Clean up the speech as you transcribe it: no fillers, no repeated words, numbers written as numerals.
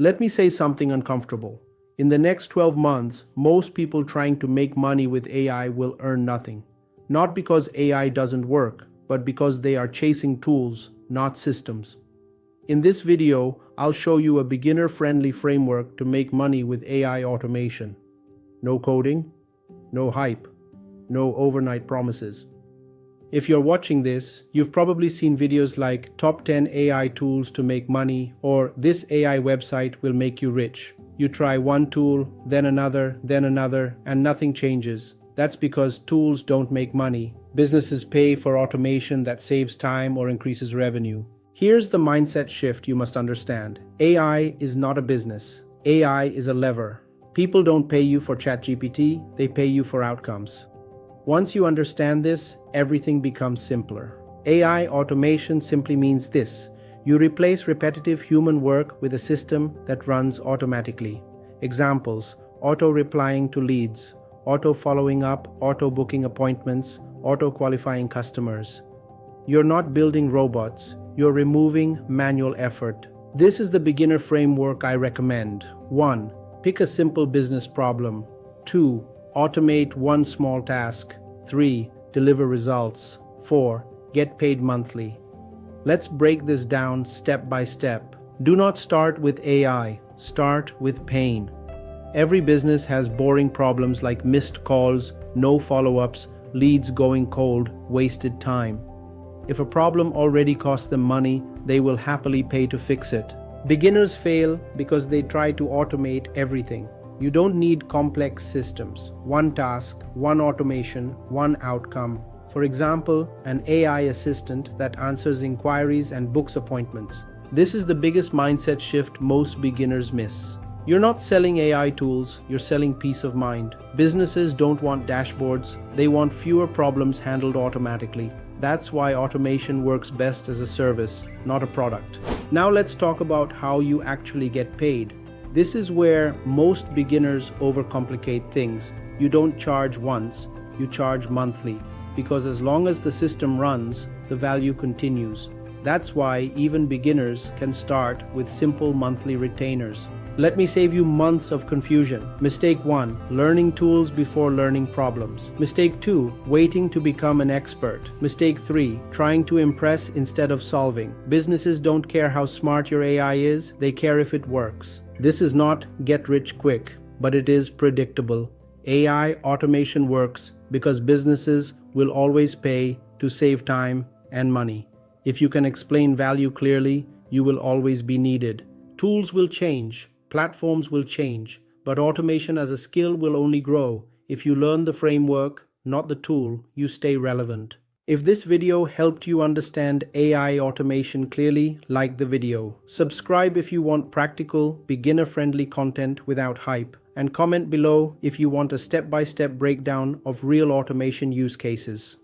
Let me say something uncomfortable. In the next 12 months, most people trying to make money with AI will earn nothing. Not because AI doesn't work, but because they are chasing tools, not systems. In this video, I'll show you a beginner-friendly framework to make money with AI automation. No coding, no hype, no overnight promises. If you're watching this, you've probably seen videos like Top 10 AI Tools to Make Money or This AI Website Will Make You Rich. You try one tool, then another, and nothing changes. That's because tools don't make money. Businesses pay for automation that saves time or increases revenue. Here's the mindset shift you must understand. AI is not a business. AI is a lever. People don't pay you for ChatGPT, they pay you for outcomes. Once you understand this, everything becomes simpler. AI automation simply means this. You replace repetitive human work with a system that runs automatically. Examples: auto-replying to leads, auto-following up, auto-booking appointments, auto-qualifying customers. You're not building robots, you're removing manual effort. This is the beginner framework I recommend. 1. Pick a simple business problem. 2. Automate one small task. 3. Deliver results. 4. Get paid monthly. Let's break this down step by step. Do not start with AI. Start with pain. Every business has boring problems like missed calls, no follow-ups, leads going cold, wasted time. If a problem already costs them money, they will happily pay to fix it. Beginners fail because they try to automate everything. You don't need complex systems. One task, one automation, one outcome. For example, an AI assistant that answers inquiries and books appointments. This is the biggest mindset shift most beginners miss. You're not selling AI tools, you're selling peace of mind. Businesses don't want dashboards, they want fewer problems handled automatically. That's why automation works best as a service, not a product. Now let's talk about how you actually get paid. This is where most beginners overcomplicate things. You don't charge once, you charge monthly. Because as long as the system runs, the value continues. That's why even beginners can start with simple monthly retainers. Let me save you months of confusion. Mistake 1. Learning tools before learning problems. Mistake 2. Waiting to become an expert. Mistake 3. Trying to impress instead of solving. Businesses don't care how smart your AI is, they care if it works. This is not get rich quick, but it is predictable. AI automation works because businesses will always pay to save time and money. If you can explain value clearly, you will always be needed. Tools will change. Platforms will change, but automation as a skill will only grow. If you learn the framework, not the tool, you stay relevant. If this video helped you understand AI automation clearly, like the video. Subscribe if you want practical, beginner-friendly content without hype, and comment below if you want a step-by-step breakdown of real automation use cases.